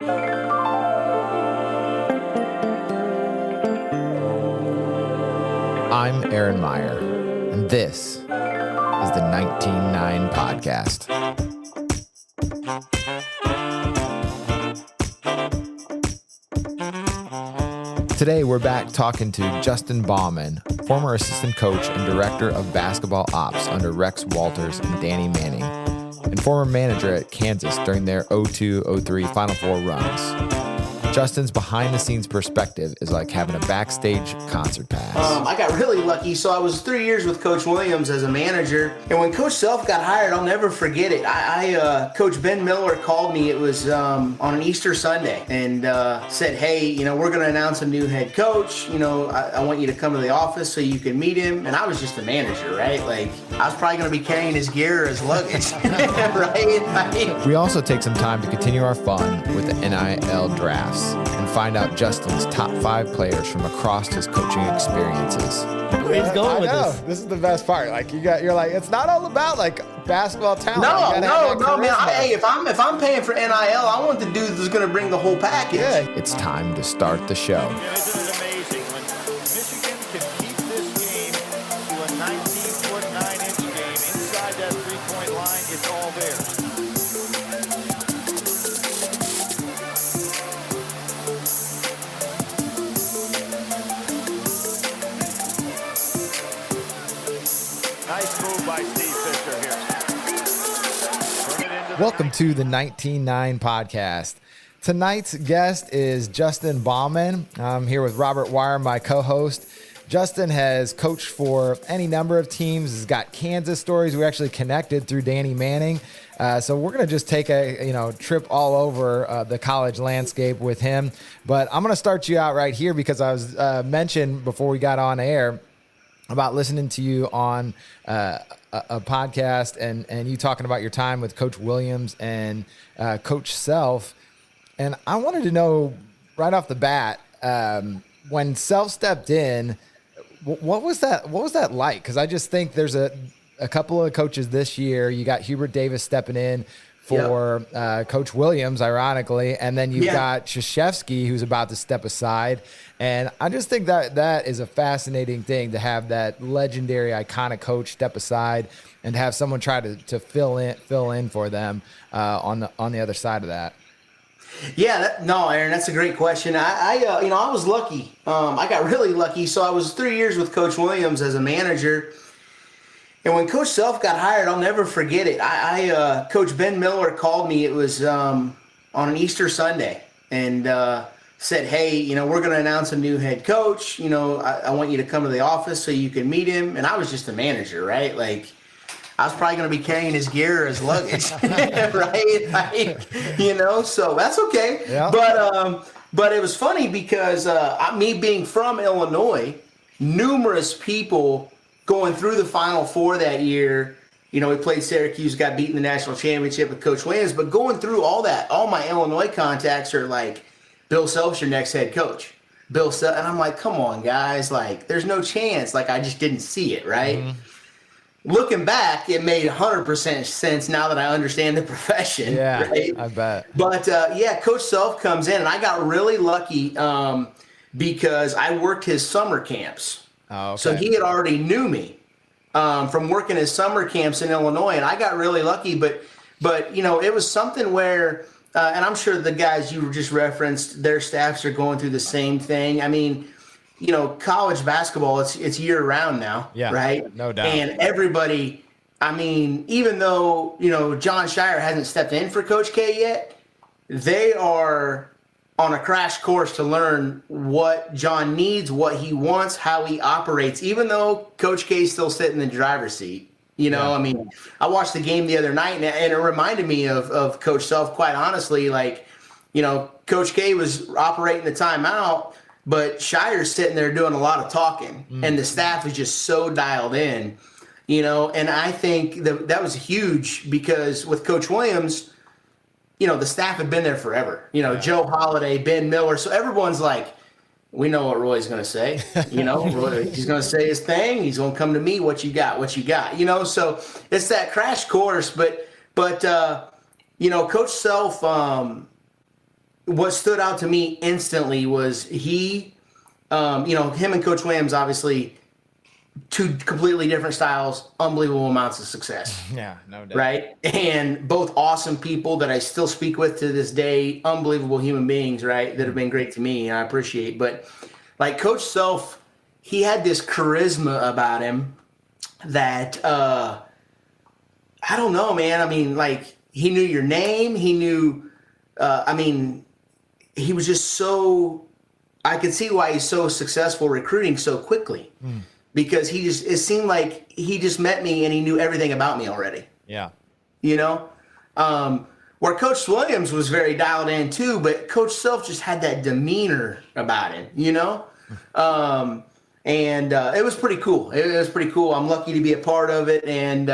I'm Aaron Meyer, and this is the 19-9 Podcast. Today, we're back talking to Justin Bauman, former assistant coach and director of basketball ops under Rex Walters and Danny Manning, and former manager at Kansas during their 02-03 Final Four runs. Justin's behind-the-scenes perspective is like having a backstage concert pass. I got really lucky. So I was 3 years with Coach Williams as a manager. And when Coach Self got hired, I'll never forget it. Coach Ben Miller called me. It was on an Easter Sunday and said, hey, we're going to announce a new head coach. I want you to come to the office so you can meet him. And I was just a manager, right? Like, I was probably going to be carrying his gear or his luggage, right? We also take some time to continue our fun with the NIL drafts and find out Justin's top 5 players from across his coaching experiences. He's going with this. This is the best part. Like you're like, it's not all about like basketball talent. No, man. Hey, if I'm paying for NIL, I want the dude that's going to bring the whole package. Yeah. It's time to start the show. Isn't it amazing when Michigan can keep this game to a 19-foot 9-inch game inside that three-point line? It's all theirs. Nice move by Steve Fisher here. Welcome to the 19-9 Podcast. Tonight's guest is Justin Bauman. I'm here with Robert Wire, my co-host. Justin has coached for any number of teams. He's got Kansas stories. We actually connected through Danny Manning. So we're going to just take a trip all over the college landscape with him. But I'm going to start you out right here because I was mentioned before we got on air about listening to you on a podcast and you talking about your time with Coach Williams and Coach Self. And I wanted to know right off the bat, when Self stepped in, what was that like? Because I just think there's a couple of coaches this year. You got Hubert Davis stepping in for Coach Williams, ironically, and then you've got Krzyzewski, who's about to step aside. And I just think that is a fascinating thing to have that legendary, iconic coach step aside and have someone try to fill in for them on the other side of that. Yeah, Aaron, that's a great question. I was lucky. I got really lucky. So I was 3 years with Coach Williams as a manager. And when Coach Self got hired, I'll never forget it. Coach Ben Miller called me. It was on an Easter Sunday and said, hey, we're going to announce a new head coach. I want you to come to the office so you can meet him. And I was just a manager, right? Like, I was probably going to be carrying his gear or his luggage, right? So that's okay. Yeah. But it was funny because me being from Illinois, numerous people going through the Final Four that year, we played Syracuse, got beaten in the national championship with Coach Williams, but going through all that, all my Illinois contacts are like, Bill Self's your next head coach. Bill Self, and I'm like, come on, guys, like, there's no chance. Like, I just didn't see it, right? Mm-hmm. Looking back, it made 100% sense now that I understand the profession. Yeah, right? I bet. But, Coach Self comes in, and I got really lucky because I worked his summer camps. Oh, okay. So he had already knew me from working his summer camps in Illinois, and I got really lucky. But it was something where, and I'm sure the guys you just referenced, their staffs are going through the same thing. I mean, college basketball, it's year round now, right? No doubt. And everybody, I mean, even though, Jon Scheyer hasn't stepped in for Coach K yet, they are on a crash course to learn what John needs, what he wants, how he operates, even though Coach K is still sitting in the driver's seat. I mean, I watched the game the other night, and it reminded me of Coach Self, quite honestly. Like, Coach K was operating the timeout, but Shirer's sitting there doing a lot of talking, and the staff is just so dialed in, and I think that was huge because with Coach Williams, the staff had been there forever. Joe Holiday, Ben Miller, so everyone's like, we know what Roy's going to say. Roy, he's going to say his thing. He's going to come to me. What you got? So it's that crash course. But Coach Self, what stood out to me instantly was he, him and Coach Williams, obviously, two completely different styles, unbelievable amounts of success. Yeah, no doubt. Right? And both awesome people that I still speak with to this day, unbelievable human beings, right? That have been great to me and I appreciate. But like Coach Self, he had this charisma about him that, I don't know, man. I mean, like he knew your name. He knew, he was just so, I could see why he's so successful recruiting so quickly. Because it seemed like he just met me and he knew everything about me already. Yeah. Where Coach Williams was very dialed in too, but Coach Self just had that demeanor about him, it was pretty cool. It was pretty cool. I'm lucky to be a part of it. And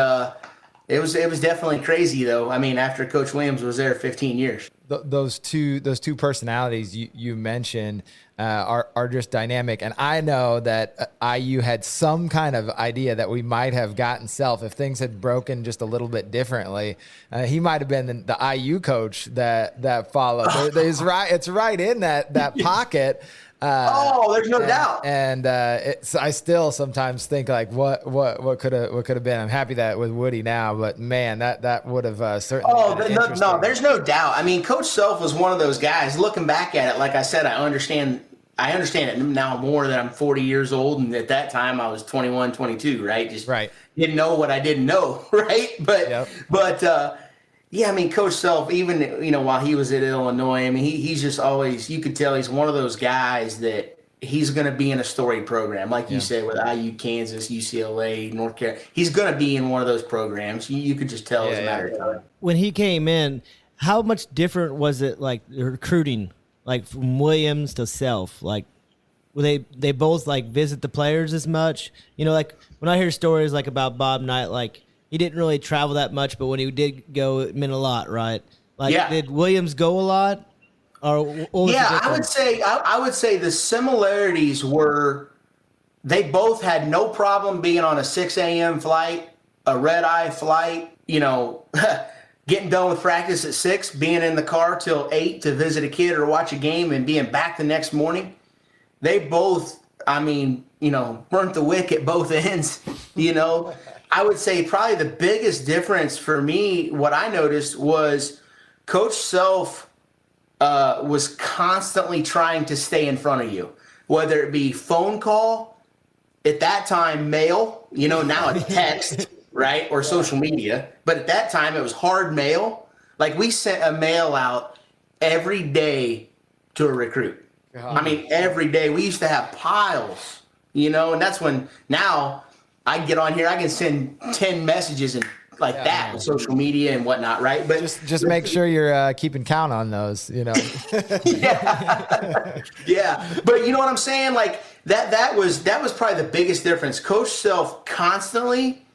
it was definitely crazy though. I mean, after Coach Williams was there 15 years. Those two personalities you mentioned are just dynamic, and I know that IU had some kind of idea that we might have gotten Self if things had broken just a little bit differently. He might have been the IU coach that followed. It's right in that pocket. There's no doubt. And I still sometimes think like, what could have been. I'm happy that with Woody now, but man, that would have certainly. No, there's no doubt. I mean, Coach Self was one of those guys. Looking back at it, like I said, I understand it now more that I'm 40 years old, and at that time I was 21, 22, right? Just didn't know what I didn't know, right? Yeah, I mean, Coach Self, even, while he was at Illinois, I mean, he's just always, you could tell he's one of those guys that he's going to be in a storied program. Like you said, with IU, Kansas, UCLA, North Carolina, he's going to be in one of those programs. You could just tell as a matter of time. When he came in, how much different was it, like, the recruiting, like, from Williams to Self? Like, were they both, like, visit the players as much? Like, when I hear stories, like, about Bob Knight, like, he didn't really travel that much, but when he did go, it meant a lot, right? Like, did Williams go a lot? Or what was the difference? I would say the similarities were they both had no problem being on a 6 a.m. flight, a red-eye flight, getting done with practice at 6, being in the car till 8 to visit a kid or watch a game and being back the next morning. They both, burnt the wick at both ends, I would say probably the biggest difference for me, what I noticed was Coach Self was constantly trying to stay in front of you, whether it be phone call, at that time mail, now it's text, right, or social media. But at that time it was hard mail. Like we sent a mail out every day to a recruit. I mean, every day. We used to have piles, and that's when now I get on here, I can send 10 messages and that with social media and whatnot, right? But just make sure you're keeping count on those, Yeah. But you know what I'm saying? Like that was probably the biggest difference. Coach Self constantly,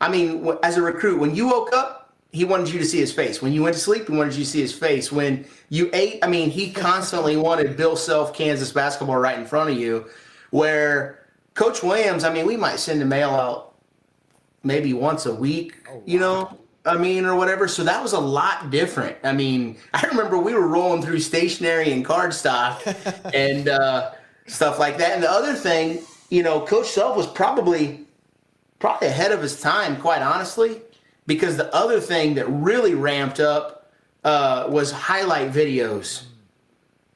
as a recruit, when you woke up, he wanted you to see his face. When you went to sleep, he wanted you to see his face. When you ate, he constantly wanted Bill Self Kansas basketball right in front of you, where Coach Williams, we might send a mail out maybe once a week, or whatever. So that was a lot different. I remember we were rolling through stationery and card stock and stuff like that. And the other thing, Coach Self was probably ahead of his time, quite honestly, because the other thing that really ramped up was highlight videos,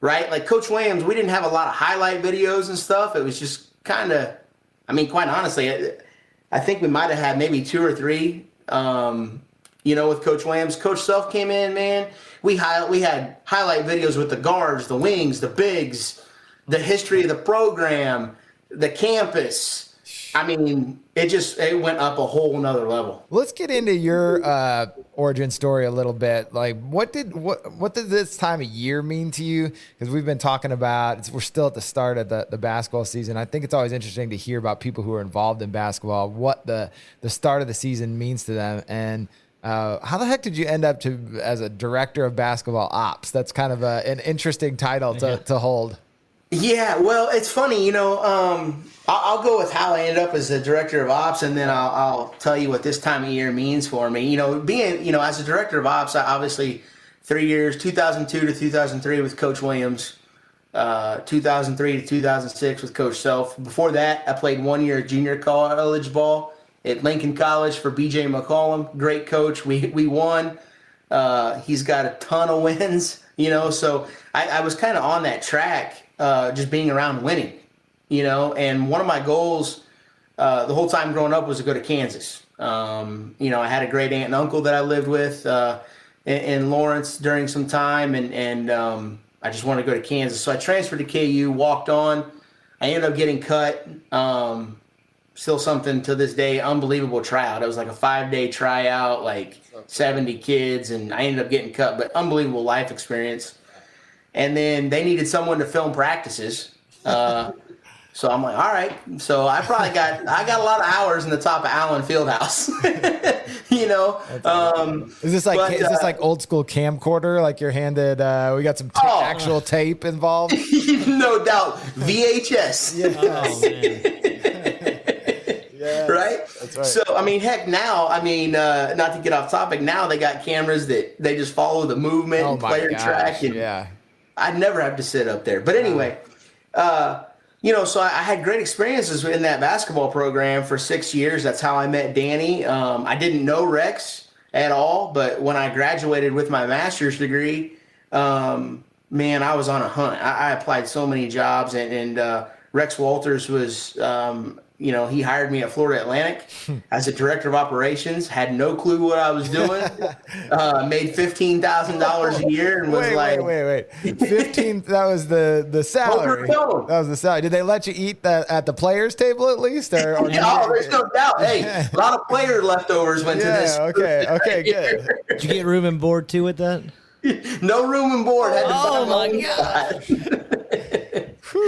right? Like Coach Williams, we didn't have a lot of highlight videos and stuff. It was just kind of, quite honestly, I think we might have had maybe 2 or 3, with Coach Williams. Coach Self came in, man. We had highlight videos with the guards, the wings, the bigs, the history of the program, the campus. It went up a whole nother level. Let's get into your origin story a little bit. Like, what did this time of year mean to you? Because we've been talking about, we're still at the start of the basketball season. I think it's always interesting to hear about people who are involved in basketball, what the start of the season means to them. And how the heck did you end up as a director of basketball ops? That's kind of an interesting title to hold. Yeah, well, it's funny, I'll go with how I ended up as the director of ops, and then I'll tell you what this time of year means for me. Being, as a director of ops, I obviously 3 years, 2002 to 2003 with Coach Williams, 2003 to 2006 with Coach Self. Before that, I played 1 year junior college ball at Lincoln College for BJ McCollum. Great coach. We won. He's got a ton of wins, so I was kind of on that track, just being around winning, and one of my goals the whole time growing up was to go to Kansas. I had a great aunt and uncle that I lived with in Lawrence during some time, and I just wanted to go to Kansas. So I transferred to KU, walked on. I ended up getting cut. Still something to this day, unbelievable tryout. It was like a 5-day tryout, like 70 kids, and I ended up getting cut, but unbelievable life experience. And then they needed someone to film practices. So I'm like, all right. So I got a lot of hours in the top of Allen Fieldhouse. Is this like old school camcorder? Like you're handed, we got some actual tape involved? No doubt. VHS. Yeah. Oh, man. Yes, right? That's right. So, heck, now, not to get off topic, now they got cameras that they just follow the movement and player track. And yeah. I'd never have to sit up there. But anyway, so I had great experiences in that basketball program for 6 years. That's how I met Danny. I didn't know Rex at all, but when I graduated with my master's degree, man, I was on a hunt. I applied so many jobs, and Rex Walters was he hired me at Florida Atlantic as a director of operations, had no clue what I was doing, made $15,000 a year, and was wait. 15, that was the salary. That was the salary. Did they let you eat at the players' table at least? Or no, there's no doubt. Hey, a lot of player leftovers went to this. Okay, good. Did you get room and board too with that? No room and board. Had to Oh, buy my God.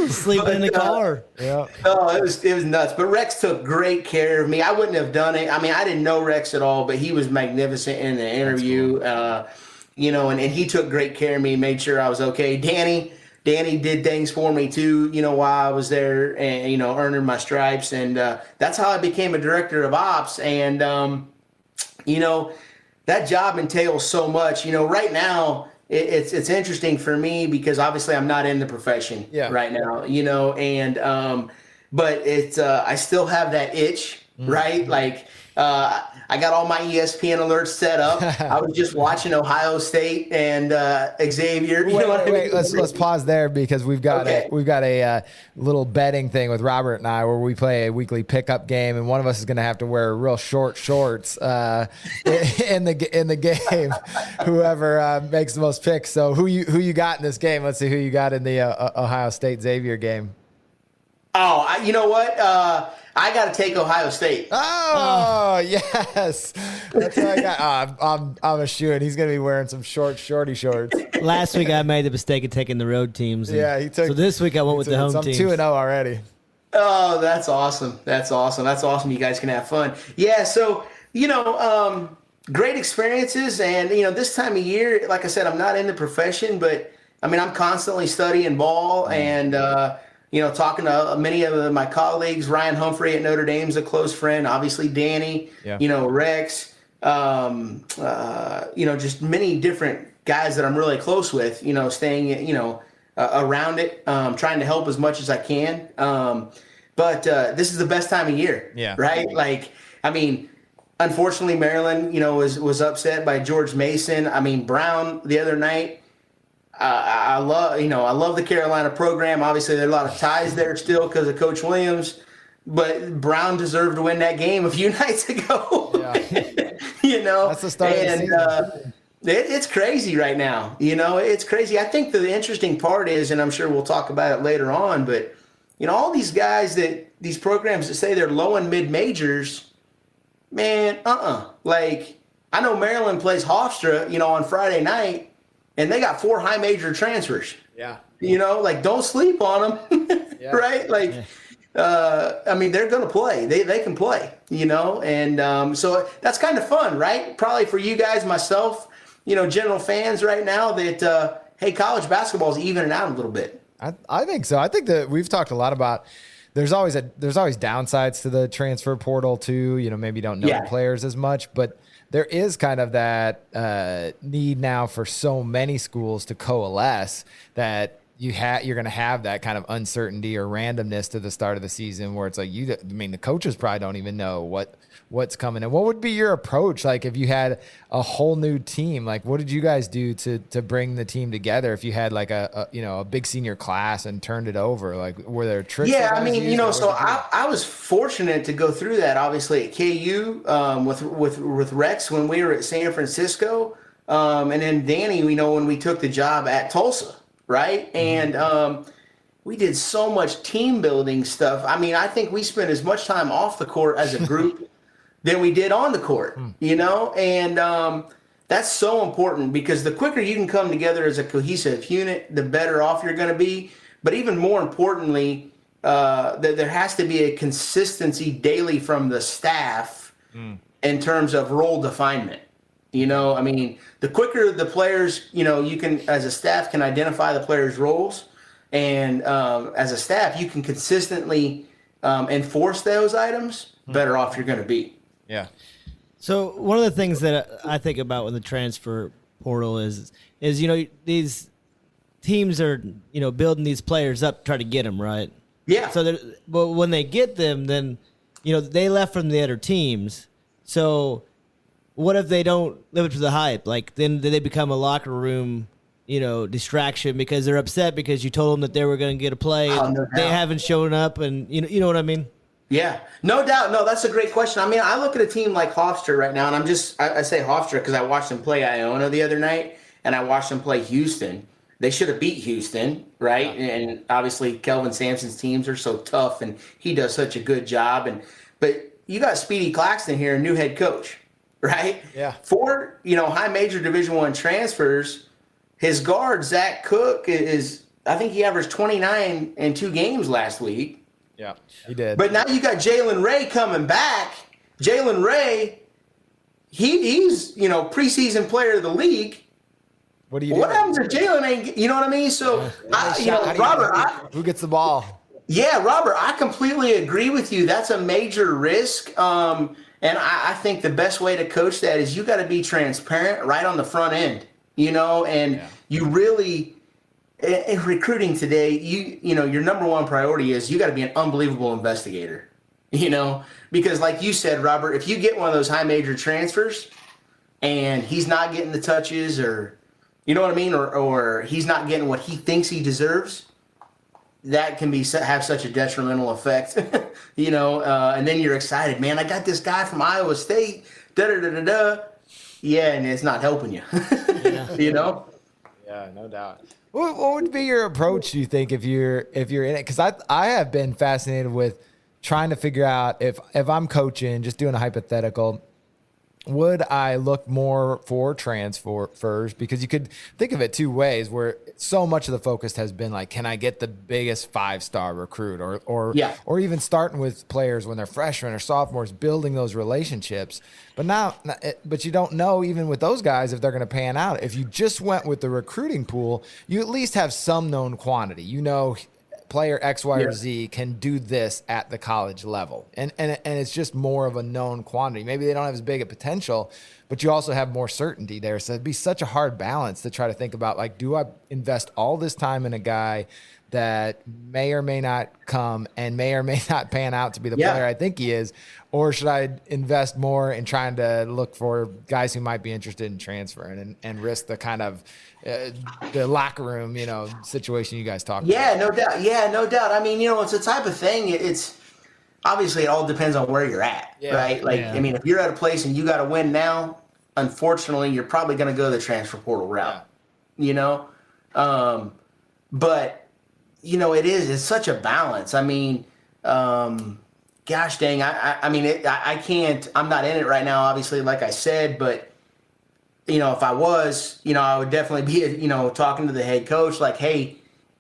Sleeping in the car. Yeah. Oh, it was nuts. But Rex took great care of me. I wouldn't have done it. I didn't know Rex at all, but he was magnificent in the interview. Cool. And he took great care of me, made sure I was okay. Danny did things for me too, while I was there and, earning my stripes. And that's how I became a director of ops. And, that job entails so much. Right now, it's interesting for me because obviously I'm not in the profession right now, but it's I still have that itch, right? Like I got all my ESPN alerts set up. I was just watching Ohio State and Xavier. Wait, let's pause there because we've got a little betting thing with Robert and I where we play a weekly pickup game, and one of us is going to have to wear real short shorts in the game. Whoever makes the most picks. So who you got in this game? Let's see who you got in the Ohio State Xavier game. Oh, you know what? I got to take Ohio State. Oh, yes. That's what I got. I'm a shoo-in. He's going to be wearing some shorty shorts. Last week I made the mistake of taking the road teams. Yeah, so this week I went with the home teams. I'm 2-0 already. Oh, that's awesome. That's awesome. You guys can have fun. Yeah, so, great experiences. And, this time of year, like I said, I'm not in the profession, but, I'm constantly studying ball and, talking to many of my colleagues. Ryan Humphrey at Notre Dame's a close friend. Obviously, Danny, Rex, just many different guys that I'm really close with, staying, around it, trying to help as much as I can. But this is the best time of year, right? Like, unfortunately, Maryland, was upset by George Mason. Brown the other night. I love the Carolina program. Obviously, there are a lot of ties there still because of Coach Williams, but Brown deserved to win that game a few nights ago. Yeah. That's the start of the season. It's crazy right now. It's crazy. I think the interesting part is, and I'm sure we'll talk about it later on, but all these guys these programs that say they're low and mid majors, man, like I know Maryland plays Hofstra, on Friday night. And they got 4 high major transfers. Yeah. Don't sleep on them, right? Like, they're going to play. They can play, and so that's kind of fun, right? Probably for you guys, myself, general fans right now that, hey, college basketball is evening out a little bit. I think so. I think that we've talked a lot about there's always downsides to the transfer portal too. Maybe you don't know the players as much, but there is kind of that need now for so many schools to coalesce that you're going to have that kind of uncertainty or randomness to the start of the season where it's like the coaches probably don't even know what's coming. And what would be your approach? Like if you had a whole new team, like what did you guys do to bring the team together? If you had like a big senior class and turned it over, like were there tricks? Yeah, I mean, so I was fortunate to go through that obviously at KU with Rex when we were at San Francisco, and then Danny, when we took the job at Tulsa, right? And we did so much team building stuff. I mean, I think we spent as much time off the court as a group than we did on the court, and that's so important because the quicker you can come together as a cohesive unit, the better off you're going to be. But even more importantly, there has to be a consistency daily from the staff in terms of role definement. I mean, the quicker the players, you can, as a staff, can identify the players' roles, and as a staff, you can consistently enforce those items, better off you're going to be. Yeah. So one of the things that I think about with the transfer portal is these teams are building these players up to try to get them right. Yeah. So but when they get them, then they left from the other teams. So what if they don't live up to the hype? Like then they become a locker room distraction because they're upset because you told them that they were going to get a play and no they doubt. haven't shown up, and you know what I mean? Yeah, no doubt. No, that's a great question. I mean, I look at a team like Hofstra right now, and I say Hofstra because I watched them play Iona the other night, and I watched them play Houston. They should have beat Houston, right? Yeah. And obviously, Kelvin Sampson's teams are so tough, and he does such a good job. But you got Speedy Claxton here, new head coach, right? Yeah. 4, high major Division I transfers. His guard Zach Cook I think he averaged 29 in 2 games last week. Yeah, he did. But now you got Jalen Ray coming back. Jalen Ray, he's preseason player of the league. What do you? What happens if Jalen ain't? You know what I mean? So Robert, who gets the ball? Yeah, Robert, I completely agree with you. That's a major risk. And I think the best way to coach that is you got to be transparent right on the front end. You really. In recruiting today, your number one priority is you got to be an unbelievable investigator, because like you said, Robert, if you get one of those high major transfers and he's not getting the touches or, you know what I mean? Or he's not getting what he thinks he deserves, that can have such a detrimental effect, and then you're excited, man, I got this guy from Iowa State, da-da-da-da-da. Yeah, and it's not helping you, Yeah, no doubt. What would be your approach, do you think, if you're in it? Because I have been fascinated with trying to figure out if I'm coaching, just doing a hypothetical, would I look more for transfers? Because you could think of it 2 ways, where so much of the focus has been like, can I get the biggest 5-star recruit, or even starting with players when they're freshmen or sophomores, building those relationships. But you don't know even with those guys if they're going to pan out. If you just went with the recruiting pool, you at least have some known quantity. Player X, Y, or Z can do this at the college level. And it's just more of a known quantity. Maybe they don't have as big a potential, but you also have more certainty there. So it'd be such a hard balance to try to think about, like, do I invest all this time in a guy that may or may not come and may or may not pan out to be the player I think he is? Or should I invest more in trying to look for guys who might be interested in transferring and risk the kind of the locker room, situation you guys talked about? No doubt. Yeah, no doubt. I mean, it's the type of thing. It's obviously it all depends on where you're at, right? Like, I mean, if you're at a place and you got to win now, unfortunately, you're probably going to go the transfer portal route. But it's such a balance. I mean, gosh dang, I can't. I'm not in it right now, obviously, like I said, but. If I was, I would definitely be, talking to the head coach like, hey,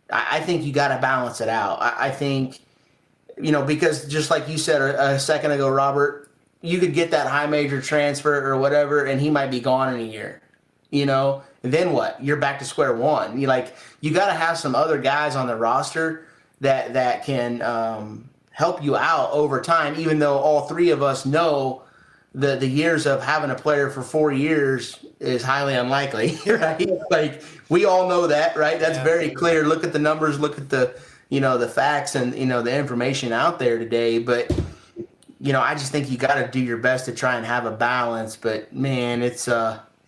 I think you got to balance it out. I think, because just like you said a second ago, Robert, you could get that high major transfer or whatever, and he might be gone in a year, and then what? You're back to square one. You got to have some other guys on the roster that can help you out over time, even though all 3 of us know the years of having a player for 4 years is highly unlikely, right? Like we all know that, right? That's very clear. Look at the numbers, look at the, the facts and, the information out there today. But, I just think you got to do your best to try and have a balance. But man, it's,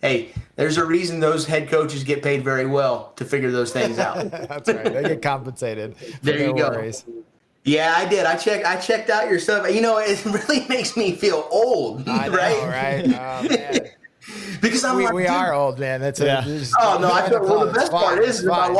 hey, there's a reason those head coaches get paid very well to figure those things out. That's right. They get compensated for There you their go. worries. Yeah, I did. I checked out your stuff. It really makes me feel old, I know, right? Oh, man. Because I'm like, We dude, are old, man. That's just, oh no! I feel, well, the it's best fine, part is it's if I fine.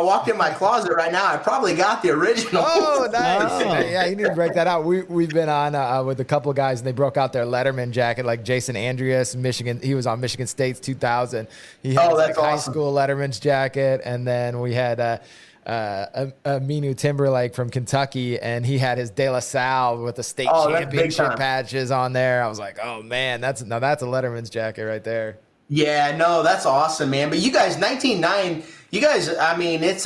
walked in my closet right now, I probably got the original. Oh, nice. Oh. Yeah, you need to break that out. We've been on with a couple of guys, and they broke out their Letterman jacket, like Jason Andreas, Michigan. He was on Michigan State's 2000. He had his, that's high awesome. school Letterman's jacket, and then we had Aminu Timberlake from Kentucky, and he had his De La Salle with the state Oh, that's big championship time. patches on there. I was like, oh man, that's a Letterman's jacket right there. Yeah, no, that's awesome, man. But you guys, 19.9, you guys, I mean, it's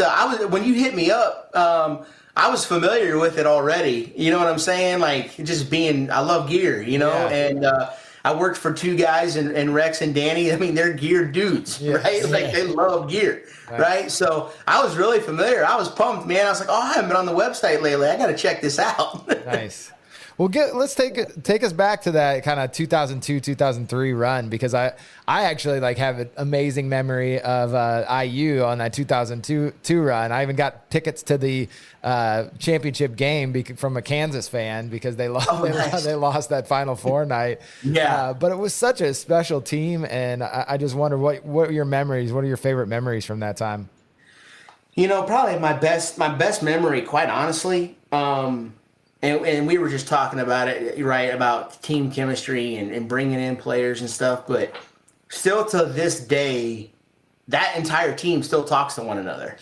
when you hit me up, I was familiar with it already. You know what I'm saying? Like just I love gear, Yeah. and I worked for two guys and Rex and Danny. I mean, they're gear dudes, Yes. right? Like they love gear, right? So I was really familiar. I was pumped, man. I was like, oh, I haven't been on the website lately. I got to check this out. Nice. Well, let's take us back to that kind of 2002, 2003 run, because I actually have an amazing memory of IU on that 2002 run. I even got tickets to the championship game from a Kansas fan because they lost. Nice. They lost that Final Four night. Yeah. But it was such a special team, and I just wonder what are your memories? What are your favorite memories from that time? Probably my best memory, quite honestly. And we were just talking about it, right, about team chemistry and bringing in players and stuff. But still to this day, that entire team still talks to one another.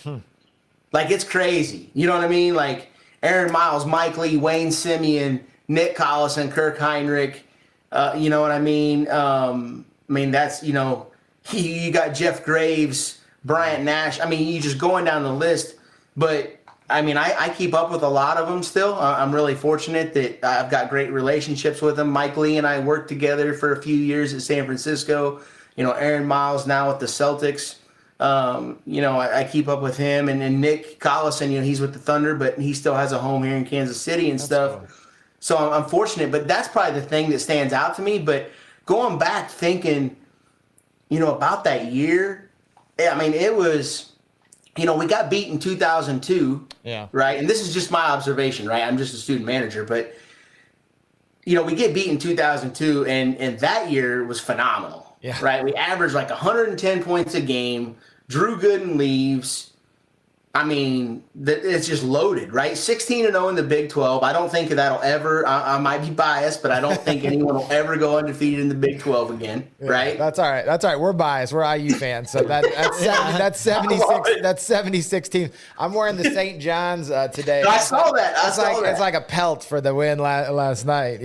Like, it's crazy. You know what I mean? Like, Aaron Miles, Mike Lee, Wayne Simeon, Nick Collison, Kirk Heinrich. You know what I mean? That's, you got Jeff Graves, Bryant Nash. I mean, you just going down the list. But I mean, I keep up with a lot of them still. I'm really fortunate that I've got great relationships with them. Mike Lee and I worked together for a few years at San Francisco. Aaron Miles now with the Celtics. I keep up with him. And then Nick Collison, he's with the Thunder, but he still has a home here in Kansas City and stuff. Cool. So I'm fortunate. But that's probably the thing that stands out to me. But going back thinking, about that year, I mean, it was... we got beat in 2002, right? And this is just my observation, right? I'm just a student manager, but, we get beat in 2002, and that year was phenomenal, right? We averaged 110 points a game. Drew Gooden leaves. I mean, it's just loaded, right? 16-0 in the Big 12. I don't think that'll ever, I might be biased, but I don't think anyone will ever go undefeated in the Big 12 again, right? That's all right. That's all right. We're biased. We're IU fans. So that's 76. That's 76 teams. I'm wearing the St. John's today. I saw that. It's like a pelt for the win last night,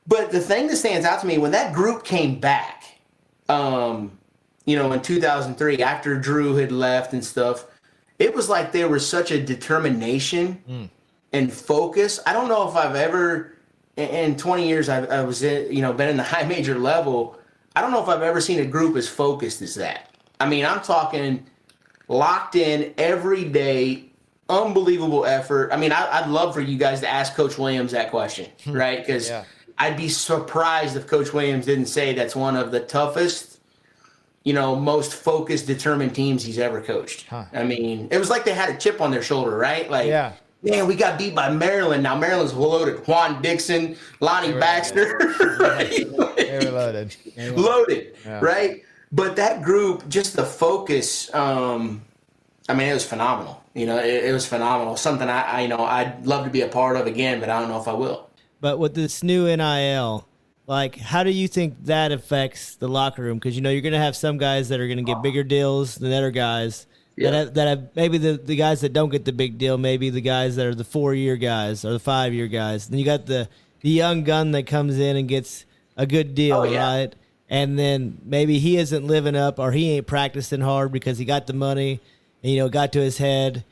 But the thing that stands out to me, when that group came back, in 2003, after Drew had left and stuff, it was like there was such a determination and focus. I don't know if I've ever, in 20 years I was been in the high major level, I don't know if I've ever seen a group as focused as that. I mean, I'm talking locked in every day, unbelievable effort. I mean, I'd love for you guys to ask Coach Williams that question, right? Because I'd be surprised if Coach Williams didn't say that's one of the toughest, most focused, determined teams he's ever coached. I mean, it was like they had a chip on their shoulder, right? Like, man, we got beat by Maryland. Now Maryland's loaded. Juan Dixon, Lonnie Baxter. Right? They were loaded. Loaded, right? But that group, just the focus, I mean, it was phenomenal. It was phenomenal. Something I'd love to be a part of again, but I don't know if I will. But with this new NIL, how do you think that affects the locker room? Because, you're going to have some guys that are going to get bigger deals than other guys. That have maybe the guys that don't get the big deal, maybe the guys that are the 4-year guys or the 5-year guys. Then you got the young gun that comes in and gets a good deal, right? And then maybe he isn't living up or he ain't practicing hard because he got the money and, got to his head.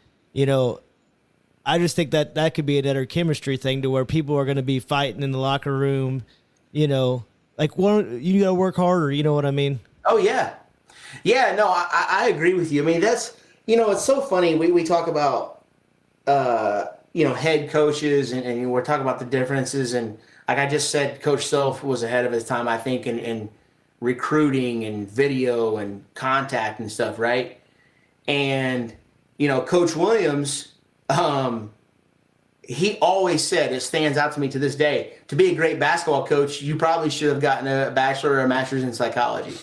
I just think that could be another chemistry thing to where people are going to be fighting in the locker room, you know, like you got to work harder. You know what I mean? Oh yeah. Yeah, no, I agree with you. I mean, that's, you know, it's so funny. We talk about, you know, head coaches and we're talking about the differences. And like I just said, Coach Self was ahead of his time, I think, in recruiting and video and contact and stuff, right? And, you know, Coach Williams, he always said, it stands out to me to this day, to be a great basketball coach, you probably should have gotten a bachelor or a master's in psychology.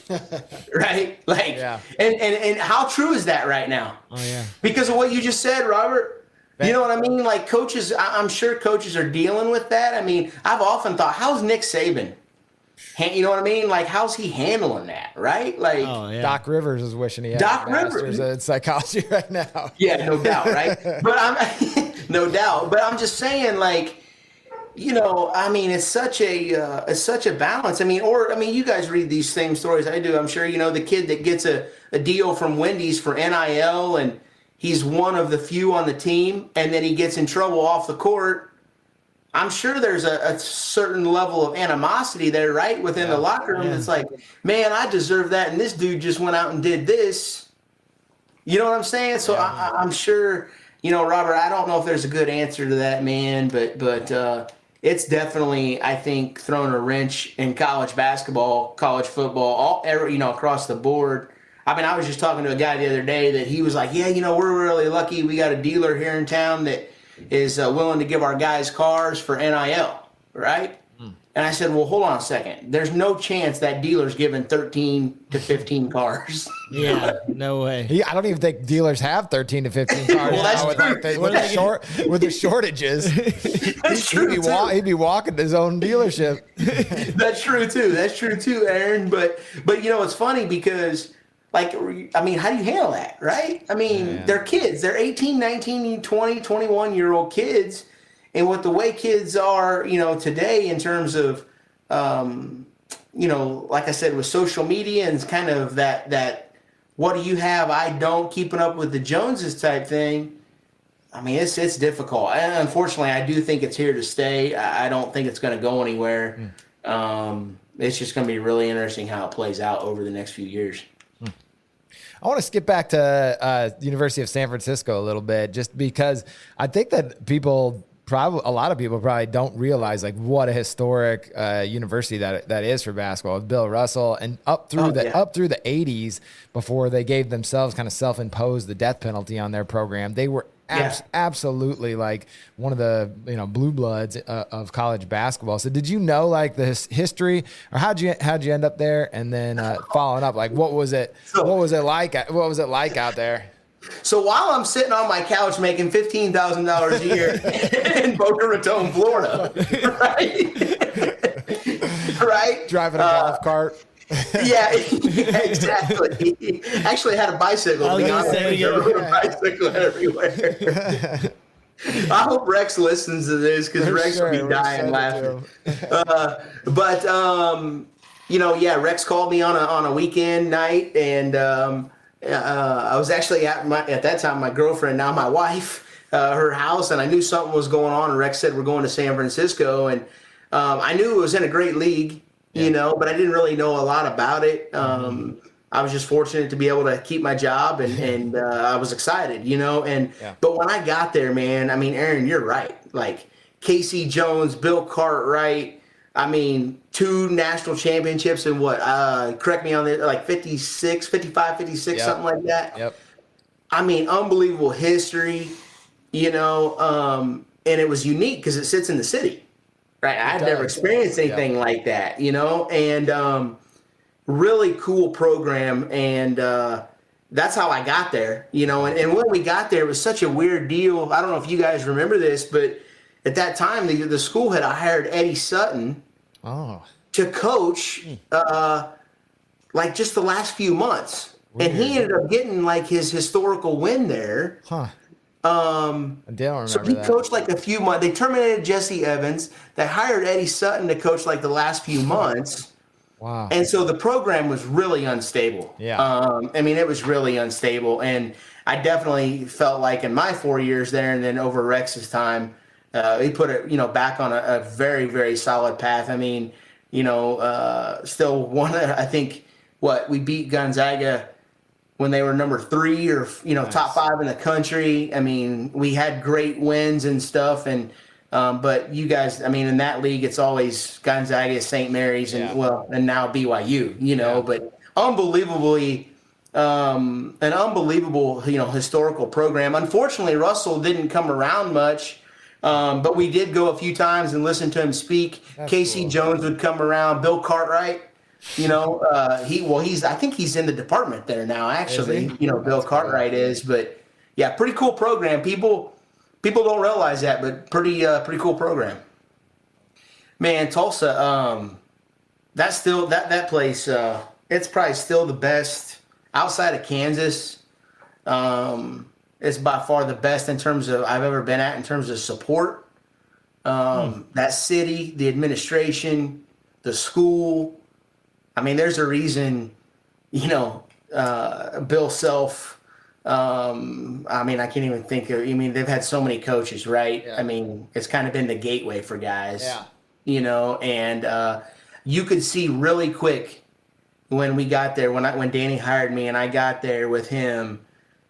Right? Like, Yeah. And how true is that right now? Oh yeah. Because of what you just said, Robert. You know what I mean? Like coaches, I'm sure coaches are dealing with that. I mean, I've often thought, how's Nick Saban? You know what I mean? Like, how's he handling that? Right? Like, Oh yeah. Doc Rivers is wishing he had Doc a master's Rivers. in psychology right now. yeah, no doubt, right? But I'm no doubt. But I'm just saying, like, you know, I mean, it's such a balance. I mean, you guys read these same stories I do. I'm sure you know the kid that gets a deal from Wendy's for NIL, and he's one of the few on the team, and then he gets in trouble off the court. I'm sure there's a certain level of animosity there, right, within the locker room. It's like, man, I deserve that, and this dude just went out and did this. You know what I'm saying? So I'm sure, you know, Robert, I don't know if there's a good answer to that, man, but it's definitely, I think, thrown a wrench in college basketball, college football, you know, across the board. I mean, I was just talking to a guy the other day that he was like, yeah, you know, we're really lucky. We got a dealer here in town that is willing to give our guys cars for NIL, right? And I said, well, hold on a second. There's no chance that dealer's giving 13 to 15 cars. Yeah. No way. I don't even think dealers have 13 to 15 cars Well, that's now with, true. with the shortages. That's true, too. He'd be walking to his own dealership. That's true, too. That's true, too, Aaron. But you know, it's funny because, like, I mean, how do you handle that, right? I mean, they're kids. They're 18, 19, 20, 21-year-old kids. And with the way kids are, you know, today in terms of, you know, like I said, with social media and kind of that what do you have, I don't, keeping up with the Joneses type thing, I mean, it's difficult. And unfortunately, I do think it's here to stay. I don't think it's going to go anywhere. It's just going to be really interesting how it plays out over the next few years. I want to skip back to University of San Francisco a little bit, just because I think that a lot of people probably don't realize like what a historic university that is for basketball. With Bill Russell and up through the 80s, before they gave themselves kind of self-imposed the death penalty on their program, they were absolutely like one of the blue bloods of college basketball. So did you know like the history, or how'd you end up there? And then following up, like what was it like out there? So while I'm sitting on my couch making $15,000 a year in Boca Raton, Florida, right? Driving a golf cart. Yeah, exactly. Actually, I had a bicycle. I was gonna say, I rode a bicycle everywhere. I hope Rex listens to this because Rex will be dying laughing. Rex called me on a weekend night, and I was actually at that time my girlfriend, now my wife, her house, and I knew something was going on. And Rex said we're going to San Francisco, and I knew it was in a great league, but I didn't really know a lot about it. I was just fortunate to be able to keep my job, and I was excited, But when I got there, man, I mean, Aaron, you're right. Like Casey Jones, Bill Cartwright. I mean, 2 national championships and correct me on it, like 55, 56, something like that. Yep. I mean, unbelievable history, and it was unique because it sits in the city, right? I've never experienced anything like that, and really cool program. And that's how I got there, and when we got there, it was such a weird deal. I don't know if you guys remember this, but at that time, the school had hired Eddie Sutton to coach like just the last few months. Weird. And he ended up getting like his historical win there. I don't remember so he coached like a few months. They terminated Jesse Evans. They hired Eddie Sutton to coach like the last few months. Wow. And so the program was really unstable. Yeah. I mean, it was really unstable. And I definitely felt like in my 4 years there and then over Rex's time, he put it, back on a very, very solid path. I mean, still I think, we beat Gonzaga when they were number 3 or, Nice. top 5 in the country. I mean, we had great wins and stuff. And, but you guys, I mean, in that league, it's always Gonzaga, St. Mary's, and and now BYU, but unbelievably, an unbelievable, historical program. Unfortunately, Russell didn't come around much, but we did go a few times and listen to him speak. That's Casey cool. Jones would come around. Bill Cartwright, I think he's in the department there now, actually. Is he? Bill That's Cartwright great. is, but yeah, pretty cool program. People don't realize that, but pretty cool program. Man, Tulsa, that's still that place. It's probably still the best outside of Kansas. It's by far the best in terms of I've ever been at in terms of support. That city, the administration, the school. I mean, there's a reason, Bill Self. I mean, I can't even think of. I mean, they've had so many coaches, right? Yeah. I mean, it's kind of been the gateway for guys. Yeah. And you could see really quick when we got there. When Danny hired me and I got there with him,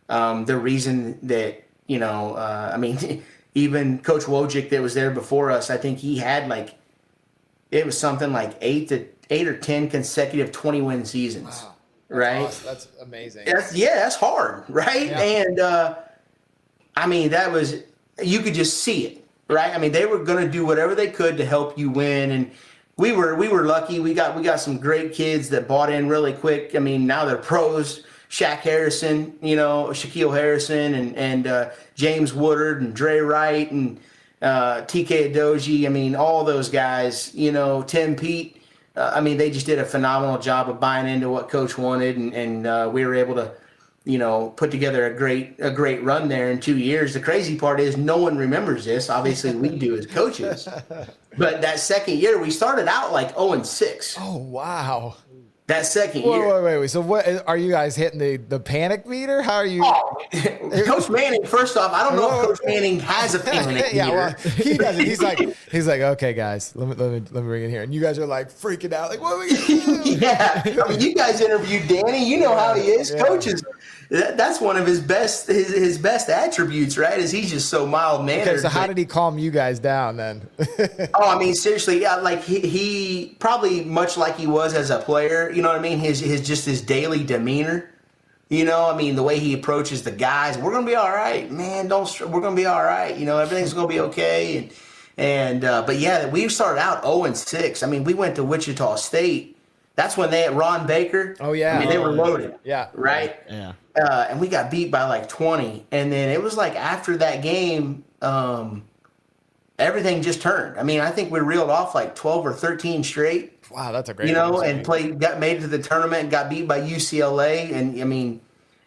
the reason that I mean, even Coach Wojcik that was there before us, I think he had it was something like 8 or 10 consecutive 20-win seasons. Wow. Right? Awesome. That's amazing. That's hard, right? Yeah. And I mean, you could just see it, right? I mean, they were going to do whatever they could to help you win, and we were lucky. We got some great kids that bought in really quick. I mean, now they're pros. Shaq Harrison, Shaquille Harrison, and James Woodard and Dre Wright and TK Adoji. I mean, all those guys. Tim Pete. I mean, they just did a phenomenal job of buying into what Coach wanted, and we were able to, put together a great run there in 2 years. The crazy part is no one remembers this. Obviously, we do as coaches. But that second year, we started out 0-6. Oh, wow. That second year. Wait. So what are you guys hitting the panic meter? How are you? Oh, Coach Manning, first off, I don't know if Coach Manning has a panic Yeah, meter. well, he doesn't. He's like, okay, guys, let me bring it here. And you guys are freaking out, what are we gonna do? Yeah, I mean, you guys interviewed Danny. You know how he is. Yeah. Coaches, that's one of his best attributes, right? Is he's just so mild mannered. Okay, so how did he calm you guys down then? Oh, I mean, seriously, yeah, he probably much like he was as a player. You know what I mean? His daily demeanor. I mean, the way he approaches the guys. We're gonna be all right, man. We're gonna be all right. Everything's gonna be okay. But yeah, we started out 0-6. I mean, we went to Wichita State. That's when they had Ron Baker. Oh, yeah. I mean, they were loaded. Yeah. Right. Yeah. And we got beat by 20. And then it was after that game, everything just turned. I mean, I think we reeled off 12 or 13 straight. Wow, that's a great. And made it to the tournament and got beat by UCLA. And I mean,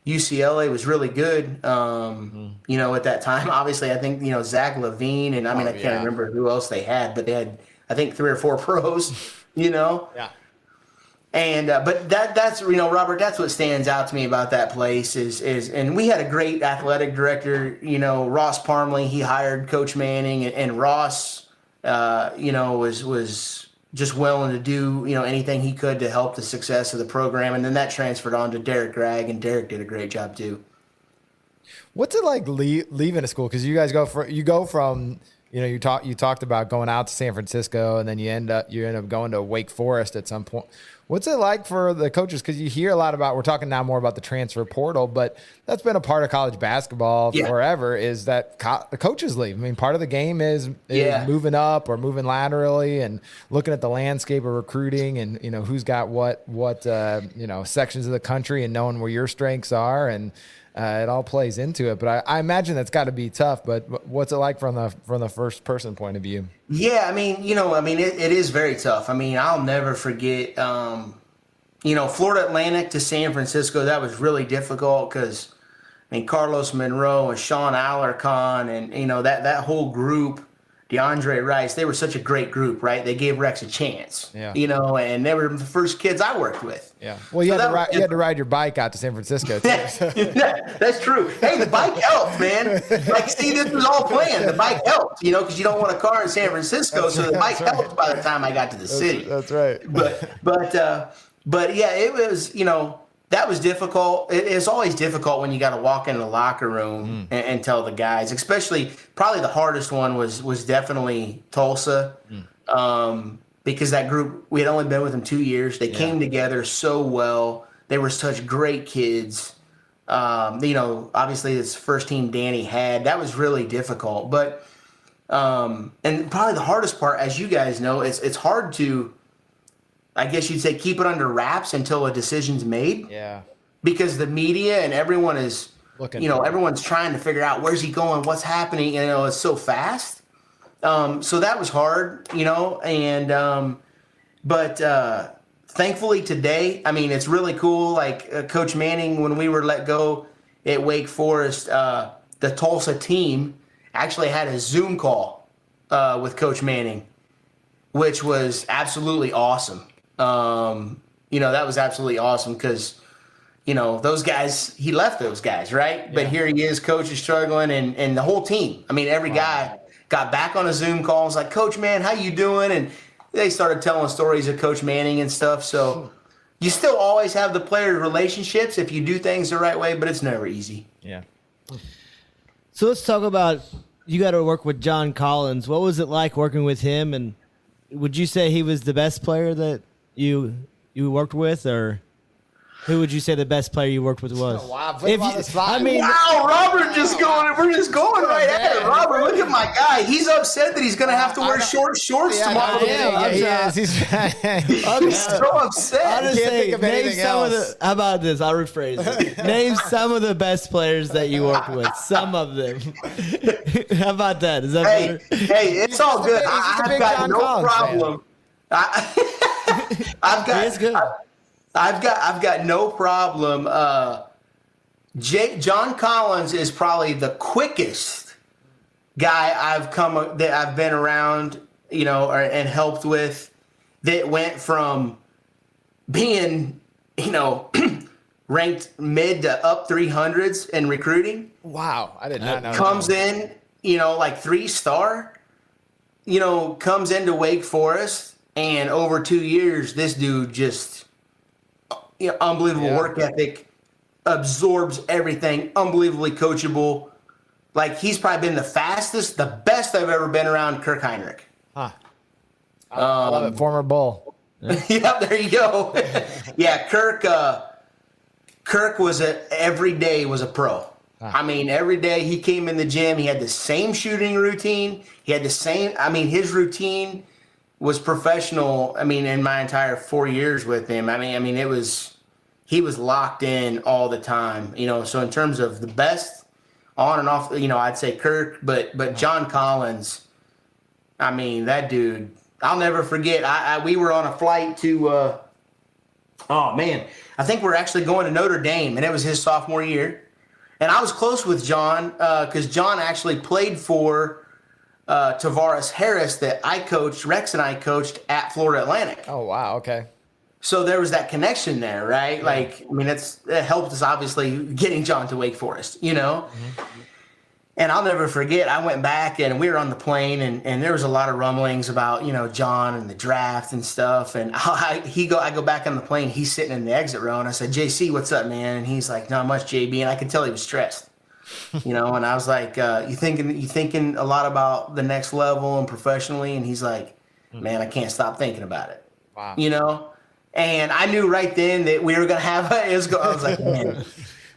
UCLA was really good. At that time, obviously, I think Zach Levine and I mean, I can't remember who else they had, but they had I think 3 or 4 pros. Yeah. And but that's Robert, that's what stands out to me about that place is and we had a great athletic director, Ross Parmley. He hired Coach Manning, and Ross was just willing to do anything he could to help the success of the program, and then that transferred on to Derek Gregg, and Derek did a great job too. What's it like leaving a school? Because you guys go from you talked about going out to San Francisco, and then you end up going to Wake Forest at some point. What's it like for the coaches? Because you hear a lot about, we're talking now more about the transfer portal, but that's been a part of college basketball forever, is that the coaches leave. I mean, part of the game is moving up or moving laterally and looking at the landscape of recruiting and, who's got what sections of the country and knowing where your strengths are. And it all plays into it. But I imagine that's got to be tough. But what's it like from the first person point of view? Yeah, I mean, it is very tough. I mean, I'll never forget, Florida Atlantic to San Francisco. That was really difficult because, Carlos Monroe and Sean Alarcon and, that whole group, DeAndre Rice, they were such a great group, right? They gave Rex a chance, Yeah. and they were the first kids I worked with. Yeah. Well, you, So had to that ride, was- you had to ride your bike out to San Francisco, too. That's true. Hey, the bike helped, man. Like, see, this was all planned. The bike helped, because you don't want a car in San Francisco, so the bike helped by the time I got to the city. That's right. But yeah, it was, that was difficult. It's always difficult when you got to walk in the locker room and tell the guys, especially probably the hardest one was definitely Tulsa. Because that group, we had only been with them 2 years. They came together so well. They were such great kids. Obviously this first team Danny had, that was really difficult. But, and probably the hardest part, as you guys know, it's hard to, I guess you'd say, keep it under wraps until a decision's made. Yeah. Because the media and everyone is, everyone's trying to figure out where's he going, what's happening, it's so fast. So that was hard, but thankfully today, I mean, it's really cool. Like Coach Manning, when we were let go at Wake Forest, the Tulsa team actually had a Zoom call with Coach Manning, which was absolutely awesome. That was absolutely awesome because, those guys, he left those guys, right? Yeah. But here he is, coach is struggling, and the whole team. I mean, every guy got back on a Zoom call, was like, Coach, man, how you doing? And they started telling stories of Coach Manning and stuff. So you still always have the player relationships if you do things the right way, but it's never easy. Yeah. So let's talk about, you got to work with John Collins. What was it like working with him? And would you say he was the best player that you worked with, or who would you say the best player you worked with was? Wow, put him on the spot. I mean, wow, Robert we're just going right at it. Robert, look at my guy. He's upset that he's going to have to wear short shorts tomorrow. He is. He's so upset. I'll just Can't say, think of name anything some of else. the. How about this? I'll rephrase it. Name some of the best players that you worked with. Some of them. How about that? Is that better? Hey, it's all good. He's just a I've big got John no Collins problem. He is good. I've got no problem. John Collins is probably the quickest guy that I've been around, and helped with, that went from being, ranked mid to up 300s in recruiting. Wow, I did not know. Comes in, like 3-star, comes into Wake Forest, and over 2 years, this dude just, unbelievable work ethic, absorbs everything, unbelievably coachable. Like, he's probably been the fastest, the best I've ever been around Kirk Heinrich. Huh. I love it. Former Bull. Yeah, there you go. Yeah, Kirk was every day was a pro. I mean, every day he came in the gym, he had the same shooting routine. He had the same, his routine was professional. In my entire 4 years with him, he was locked in all the time, so in terms of the best on and off, I'd say Kirk, but John Collins, that dude, I'll never forget. We were on a flight to, I think we're actually going to Notre Dame, and it was his sophomore year. And I was close with John because John actually played for Tavares Harris that Rex and I coached at Florida Atlantic. Oh, wow. Okay. So there was that connection there, right? It helped us obviously getting John to Wake Forest, Mm-hmm. And I'll never forget, I went back and we were on the plane and there was a lot of rumblings about, John and the draft and stuff. And I go back on the plane, he's sitting in the exit row and I said, JC, what's up, man? And he's like, not much, JB. And I could tell he was stressed, and I was like, you thinking a lot about the next level and professionally? And he's like, man, I can't stop thinking about it. Wow. And I knew right then that we were going to have I was like, man,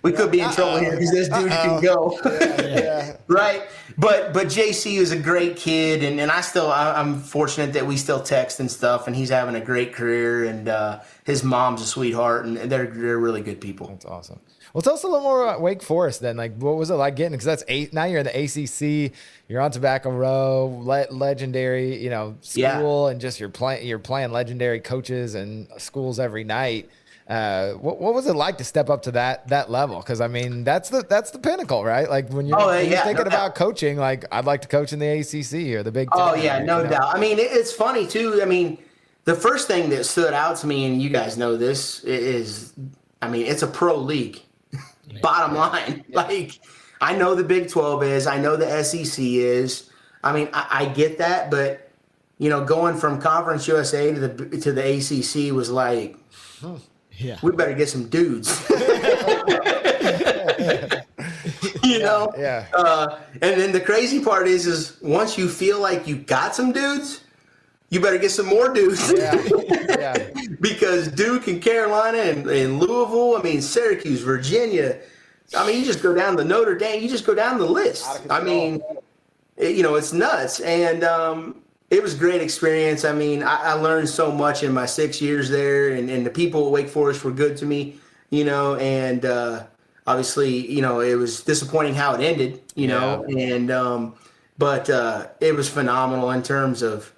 we could be in trouble here because this dude can go. Yeah. Right. But JC is a great kid. And I'm fortunate that we still text and stuff. And he's having a great career. And his mom's a sweetheart. And they're really good people. That's awesome. Well, tell us a little more about Wake Forest then. Like, what was it like getting? Because now you're in the ACC. You're on Tobacco Row, legendary, school, and just you're playing legendary coaches and schools every night. What was it like to step up to that level? Because I mean, that's the pinnacle, right? Like when you're thinking about coaching, like I'd like to coach in the ACC or the Big Ten. Oh yeah, no doubt. I mean, it's funny too. I mean, the first thing that stood out to me, and you guys know this, is, I mean, it's a pro league. Bottom line, like I know the Big 12 is, I know the SEC is. I mean, I get that, but going from Conference USA to the ACC was like, we better get some dudes. Yeah. And then the crazy part is once you feel like you got some dudes, you better get some more dudes. Yeah. Because Duke and Carolina and Louisville, I mean, Syracuse, Virginia, I mean, you just go down to Notre Dame, you just go down the list. I mean, it's nuts. And it was a great experience. I mean, I learned so much in my 6 years there, and the people at Wake Forest were good to me, and obviously, it was disappointing how it ended, but it was phenomenal in terms of,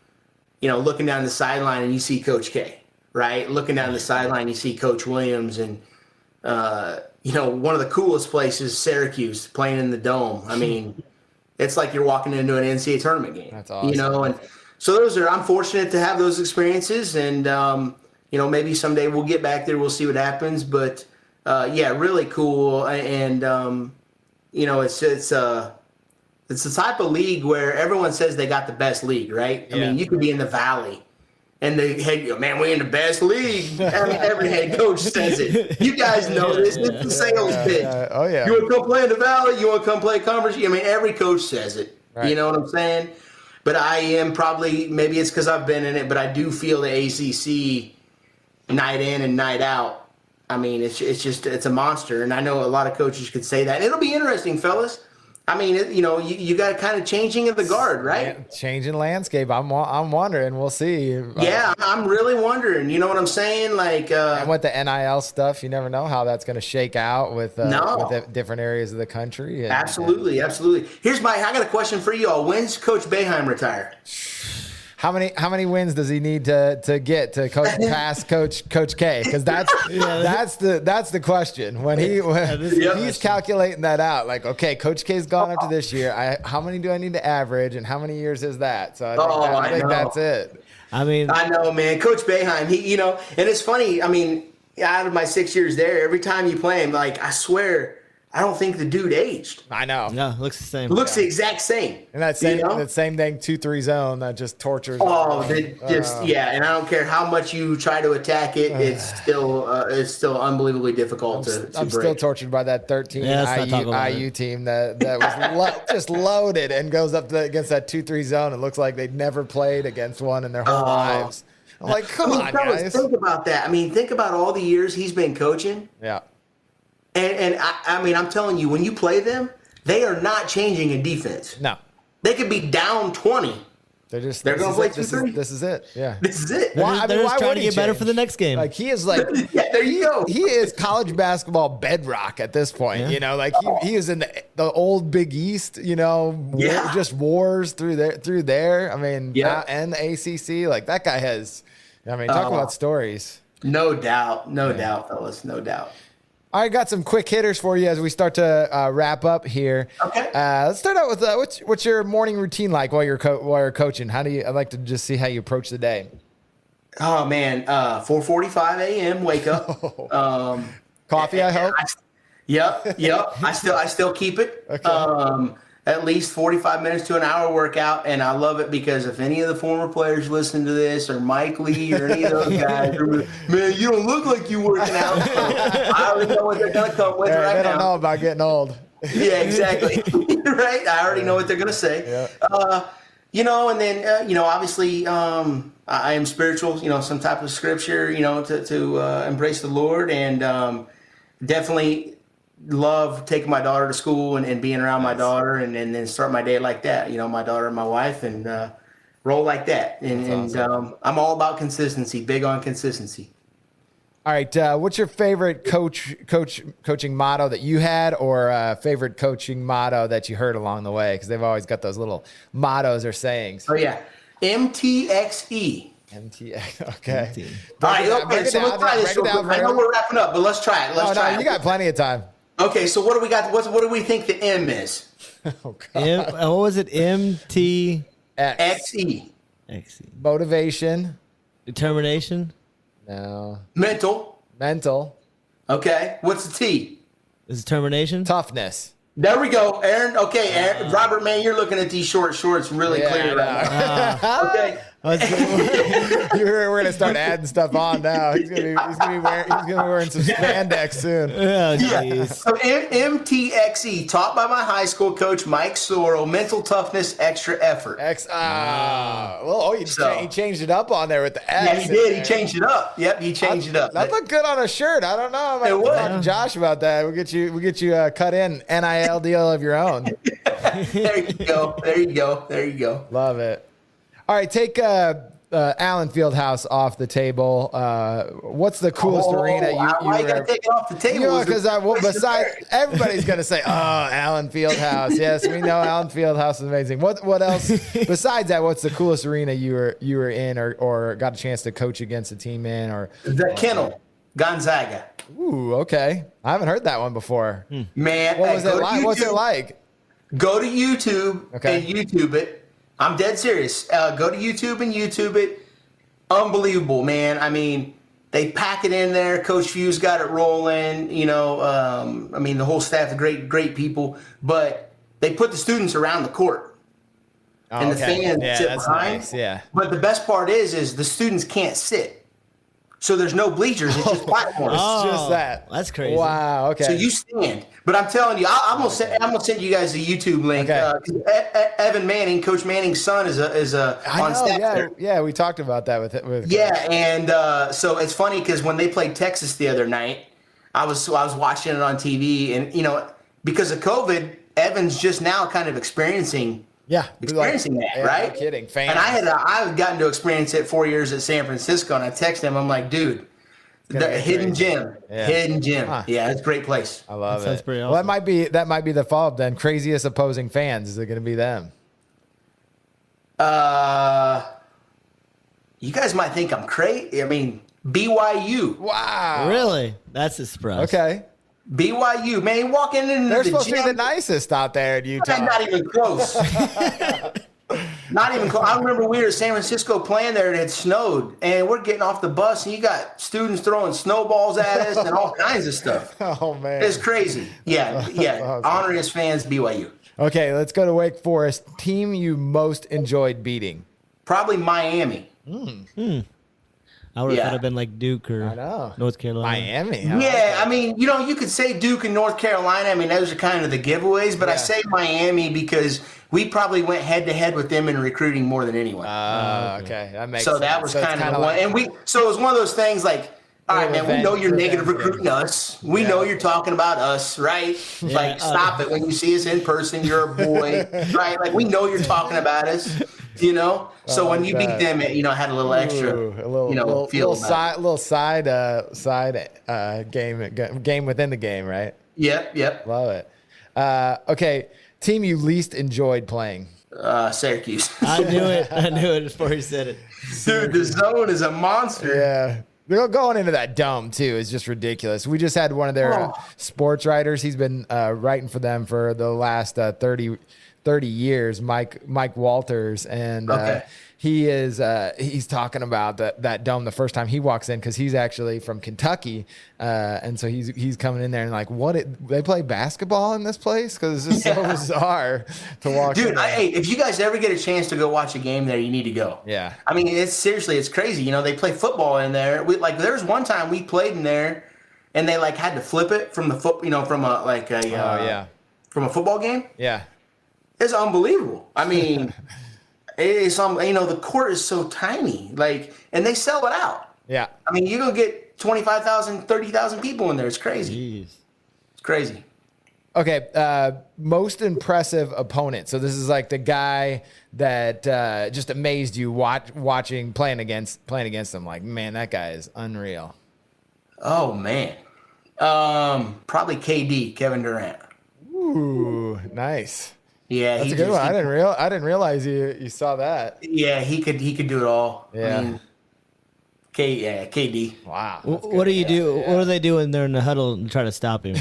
looking down the sideline and you see Coach K, right? Looking down the sideline, you see Coach Williams, and, one of the coolest places, Syracuse, playing in the Dome. I mean, it's like you're walking into an NCAA tournament game. That's awesome. And so I'm fortunate to have those experiences, and, maybe someday we'll get back there. We'll see what happens. But, really cool. And, it's the type of league where everyone says they got the best league, right? I mean, you could be in the Valley, and the head, we're in the best league. Every head coach says it. You guys know this. It's the sales pitch. Oh, yeah. You want to come play in the Valley? You want to come play conference? I mean, every coach says it. Right. You know what I'm saying? But I am probably, maybe it's because I've been in it, but I do feel the ACC night in and night out. I mean, it's a monster. And I know a lot of coaches could say that. And it'll be interesting, fellas. I mean, you got kind of changing of the guard, right? Changing landscape. I'm wondering. We'll see. Yeah, I'm really wondering. You know what I'm saying? Like, and with the NIL stuff, you never know how that's going to shake out with the different areas of the country. Absolutely. I got a question for you all. When's Coach Boeheim retire? How many wins does he need to get to pass Coach K? Because that's the question. When he's calculating that out, like, okay, Coach K's gone up to this year. How many do I need to average, and how many years is that? So I think that's it. I mean, I know, man. Coach Boeheim, and it's funny. I mean, out of my 6 years there, every time you play him, like, I swear, I don't think the dude aged. I know. No, looks the same. Looks the exact same. And that same thing, 2-3 zone that just tortures. Oh, and I don't care how much you try to attack it, it's still unbelievably difficult to I'm break. still tortured by that 13 IU team that was just loaded and goes up against that 2-3 zone. It looks like they'd never played against one in their whole lives. I'm like, come on, guys. Think about that. I mean, think about all the years he's been coaching. Yeah. And I mean, I'm telling you, when you play them, they are not changing in defense. No. They could be down 20. They're going to play 2-3. This is it. Yeah. This is it. They're just trying to get better for the next game. Like, he is like, yeah, there you go. He is college basketball bedrock at this point. Yeah. Like he is in the old Big East, just wars through there. I mean, and the ACC, like that guy has, talk about stories. No doubt, fellas, no doubt. I got some quick hitters for you as we start to wrap up here. Okay. Let's start out with what's your morning routine like while you're coaching? I'd like to just see how you approach the day. Oh man, 4:45 a.m. wake up. Coffee, I hope. Yep. I still keep it. Okay. At least 45 minutes to an hour workout, and I love it because if any of the former players listen to this, or Mike Lee, or any of those guys, man, you don't look like you working out. I already know what they're gonna come with right now. They don't know about getting old. Yeah, exactly. Right. I already know what they're gonna say. Yeah. And then obviously, I am spiritual. Some type of scripture. To embrace the Lord, and definitely love taking my daughter to school and being around my daughter, and then start my day like that. My daughter and my wife, and roll like that. And awesome. I'm all about consistency, big on consistency. All right. What's your favorite coaching motto that you had, or favorite coaching motto that you heard along the way? Because they've always got those little mottos or sayings. Oh, yeah. MTXE. MTX. Okay. MT. All right, okay, so let's try this break it real down quick. I know for we're wrapping up, but let's try it. Let's try it. you got plenty of time. Okay, so what do we got? What do we think the M is? Oh, God. What was it? MT XE. Motivation. Determination. No. Mental. Mental. Okay. What's the T? Is determination? Toughness. There we go, Aaron. Okay, Aaron. Robert, man, you're looking at these short shorts really Yeah, clear right now. Okay. We're gonna start adding stuff on now. He's gonna be wearing some spandex soon. Oh, Yeah. jeez. So MTXE, taught by my high school coach Mike Sorrell, mental toughness, extra effort. He changed it up on there with the X. Yeah, he did. He changed it up. Yep, he changed it up. That looked good on a shirt. I don't know. I might It have to would. talk to Josh about that. We'll get you cut in NIL deal of your own. There you go. There you go. There you go. Love it. All right, take Allen Fieldhouse off the table. What's the coolest arena Why you gotta take it off the table? Because besides everybody's gonna say, "Oh, Allen Fieldhouse." Yes, we know Allen Fieldhouse is amazing. What else besides that? What's the coolest arena you were in, or got a chance to coach against a team in, or The Kennel, Gonzaga. Ooh, okay. I haven't heard that one before. Man, What was go it to like? What's it YouTube. like? Go to YouTube Okay. and YouTube it. I'm dead serious. Go to YouTube and YouTube it. Unbelievable, man. I mean, they pack it in there. Coach Few's got it rolling. You know, I mean, the whole staff, great people. But they put the students around the court, and the fans sit that's behind. nice. Yeah. But the best part is the students can't sit. So there's no bleachers. It's just platforms. It's just that. That's crazy. Wow. Okay. So you stand, but I'm telling you, I'm gonna send you guys the YouTube link. Okay. 'Cause Evan Manning, Coach Manning's son, is I on know, staff yeah, there. yeah, we talked about that with Yeah, and so it's funny because when they played Texas the other night, I was watching it on TV, and you know, because of COVID, Evan's just now kind of experiencing that, yeah, right? No kidding. Fans. And I had gotten to experience it 4 years at San Francisco, and I texted him. I'm like, dude, the get hidden crazy. gem, Yeah. hidden gem. Huh. Yeah, it's a great place. I love That sounds it. pretty Well, that awesome. might be the follow-up then. Craziest opposing fans. Is it going to be them? You guys might think I'm crazy. I mean, BYU. Wow. Really? That's a surprise. Okay. BYU, man, walking into They're the supposed to be gym. the nicest out there in Utah. Not even close. Not even close. I remember we were in San Francisco playing there and it snowed, and we're getting off the bus, and you got students throwing snowballs at us and all kinds of stuff. Oh man. It's crazy. Yeah. awesome. Honor his fans, BYU. Okay, let's go to Wake Forest. Team you most enjoyed beating. Probably Miami. I would have Yeah. thought it'd been like Duke or I know. North Carolina. Miami. Yeah, I mean, you know, you could say Duke and North Carolina. I mean, those are kind of the giveaways, but I Yeah. say Miami because we probably went head to head with them in recruiting more than anyone. Okay. That makes So sense. that was it's kind of kinda the one. like- And so it was one of those things like, all right, man, we know you're negative revenge recruiting game. us. We know you're talking about us, right? Like, stop it. When you see us in person, you're a boy, right? Like, we know you're talking about us, you know? So when you beat that. them, it, you know, had a little extra, Ooh, a little, you know, little, feel little about side, game within the game, right? it. Yep. Love it. Okay, team you least enjoyed playing. Syracuse. I knew it before he said it. Dude, the zone is a monster. Yeah. They're going into that dome too is just ridiculous. We just had one of their sports writers. He's been writing for them for the last 30 years, Mike Walters, and Okay. he's talking about that dome the first time he walks in because he's actually from Kentucky, and so he's coming in there and like, they play basketball in this place because it's just so bizarre to walk in Dude, there. hey, if you guys ever get a chance to go watch a game there, you need to go. Yeah. I mean, it's crazy. You know, they play football in there. There was one time we played in there, and they like had to flip it from the from a football game. Yeah. It's unbelievable. I mean, it's the court is so tiny, and they sell it out. Yeah. I mean, you're gonna get 25,000, 30,000 people in there. It's crazy. Jeez. It's crazy. Okay, most impressive opponent. So this is like the guy that just amazed you watching playing against him. Like, man, that guy is unreal. Oh man, probably KD, Kevin Durant. Ooh, nice. Yeah, That's a good one. I didn't realize you saw that. Yeah, he could do it all. Yeah. I mean, KD. Wow. What do you do? What do they do when they're in the huddle and try to stop him?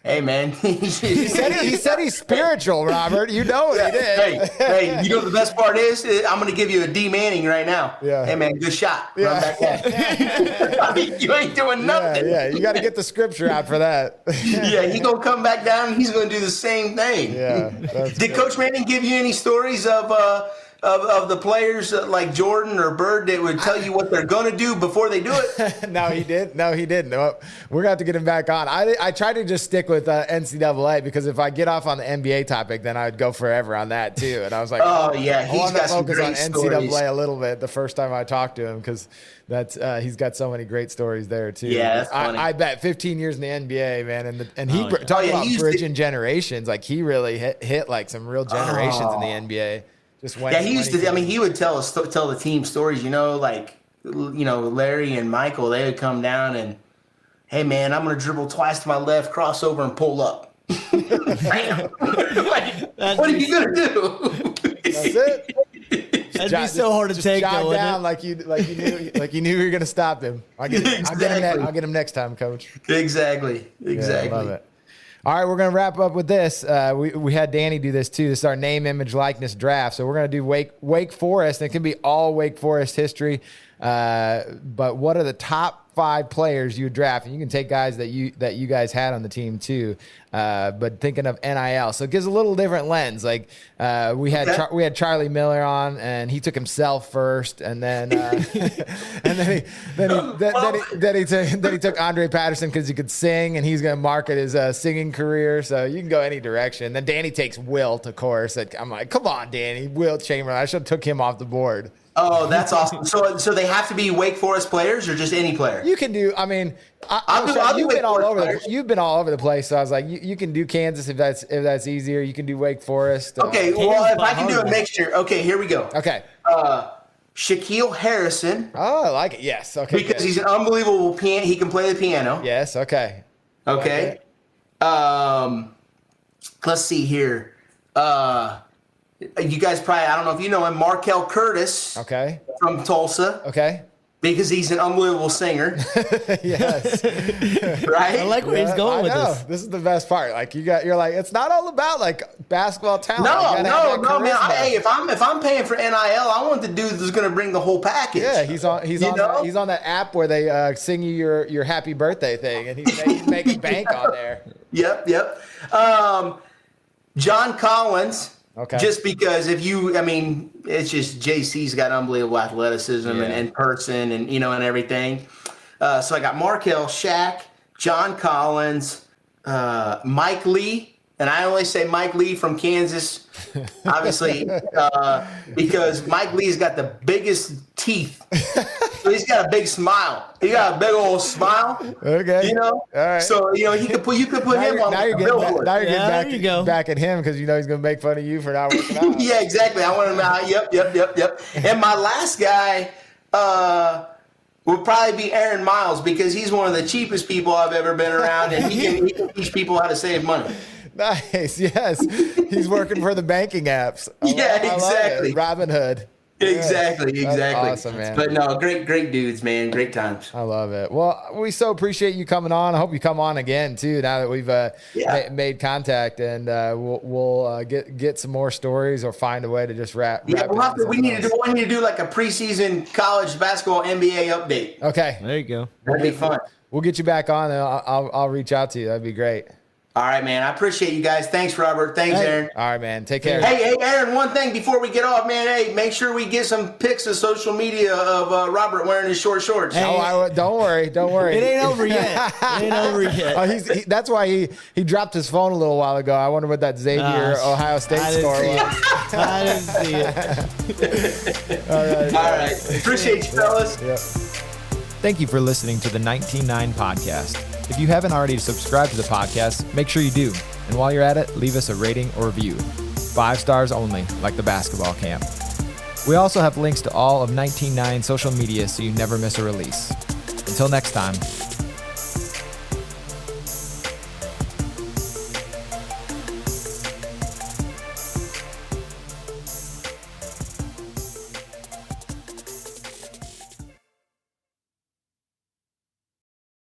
Hey, man. He said he's spiritual, Robert. You know what he did. Hey, you know what the best part is? I'm going to give you a D Manning right now. Yeah. Hey, man, good shot. Yeah. Run back at. I mean, you ain't doing nothing. Yeah, you got to get the scripture out for that. Yeah, he going to come back down and he's going to do the same thing. Yeah. That's Did good. Coach Manning give you any stories of the players like Jordan or Bird that would tell you what they're going to do before they do it? No, he didn't. Well, we're going to have to get him back on. I tried to just stick with NCAA because if I get off on the NBA topic, then I'd go forever on that too. And I was like, Oh, yeah, I he's wanted to got some focus on great NCAA stories. a little bit the first time I talked to him because that's he's got so many great stories there too. Yeah, that's funny. I bet 15 years in the NBA, man, and he Oh, yeah. talking about he used bridging generations. Like he really hit like some real generations in the NBA. Just went. Yeah, he used to. I mean, he would tell the team stories. Like Larry and Michael. They would come down and, hey man, I'm gonna dribble twice to my left, cross over, and pull up. Bam. Like, what are you gonna do? That's it. That'd be so hard to Just take, jog though, wouldn't down it? like you knew you were gonna stop him. I'll get him. Exactly. I'll get him next time, Coach. Exactly. Yeah, I love it. All right, we're going to wrap up with this. We had Danny do this too. This is our name, image, likeness draft. So we're going to do Wake Forest. And it can be all Wake Forest history. But what are the top 5 players you would draft? And you can take guys that you guys had on the team too. But thinking of NIL, so it gives a little different lens. Like we had Charlie Miller on, and he took himself first, and then he took Andre Patterson because he could sing, and he's going to market his singing career. So you can go any direction. Then Danny takes Wilt, of course. I'm like, come on, Danny, Wilt Chamberlain. I should have took him off the board. Oh, that's awesome. So they have to be Wake Forest players or just any player? You can do. I mean, I'll do you've been Wake all Forest over. players. You've been all over the place. So I was like, you can do Kansas if that's easier. You can do Wake Forest. Okay, well, if I can do a mixture. Okay, here we go. Okay. Shaquille Harrison, Oh, I like it. Yes. Okay. because good. he's an unbelievable piano. He can play the piano. Yes. Okay. Okay. Let's see here. You guys probably, I don't know if you know him, Markel Curtis Okay. from Tulsa, Okay. because he's an unbelievable singer, Yes. right? I like where he's going I with know. this. This is the best part. Like you're like, it's not all about like basketball talent. You No, gotta have that man. charisma. Hey, if I'm paying for NIL, I want the dude that's going to bring the whole package. Yeah, he's on that app where they sing you your happy birthday thing, and he's making bank on there. Yep. John Collins. Okay. Just because it's just JC's got unbelievable athleticism and person and and everything. So I got Markel, Shaq, John Collins, Mike Lee, and I only say Mike Lee from Kansas, obviously, because Mike Lee's got the biggest teeth. So he's got a big smile. He got a big old smile. Okay. All right. So you could put him on Now you're the getting billboard. there you go. back at him because he's going to make fun of you for not working out. Yeah, exactly. I want him out. Yep. And my last guy would probably be Aaron Miles, because he's one of the cheapest people I've ever been around, and he can teach people how to save money. Nice. Yes. He's working for the banking apps. Yeah, I love exactly. it. Robin Hood. Exactly. That's awesome, man. But no, great dudes, man. Great times. I love it. Well, we so appreciate you coming on. I hope you come on again too. Now that we've made contact, and we'll get some more stories or find a way to just wrap. Yeah, wrap it we need to do like a preseason college basketball NBA update. Okay, There you go. That'd be fun. we'll get you back on, and I'll reach out to you. That'd be great. All right, man. I appreciate you guys. Thanks, Robert. Thanks, Aaron. All right, man. Take care. Hey, Aaron, one thing before we get off, man. Hey, make sure we get some pics of social media of Robert wearing his short shorts. Hey. Don't worry. It ain't over yet. It ain't over yet. Oh, that's why he dropped his phone a little while ago. I wonder what that Xavier Ohio State I didn't score see was. it. I didn't see it. All All right. Appreciate you, fellas. Yep. Thank you for listening to the 19.9 podcast. If you haven't already subscribed to the podcast, make sure you do. And while you're at it, leave us a rating or review. 5 stars only, like the basketball camp. We also have links to all of 19.9 social media so you never miss a release. Until next time,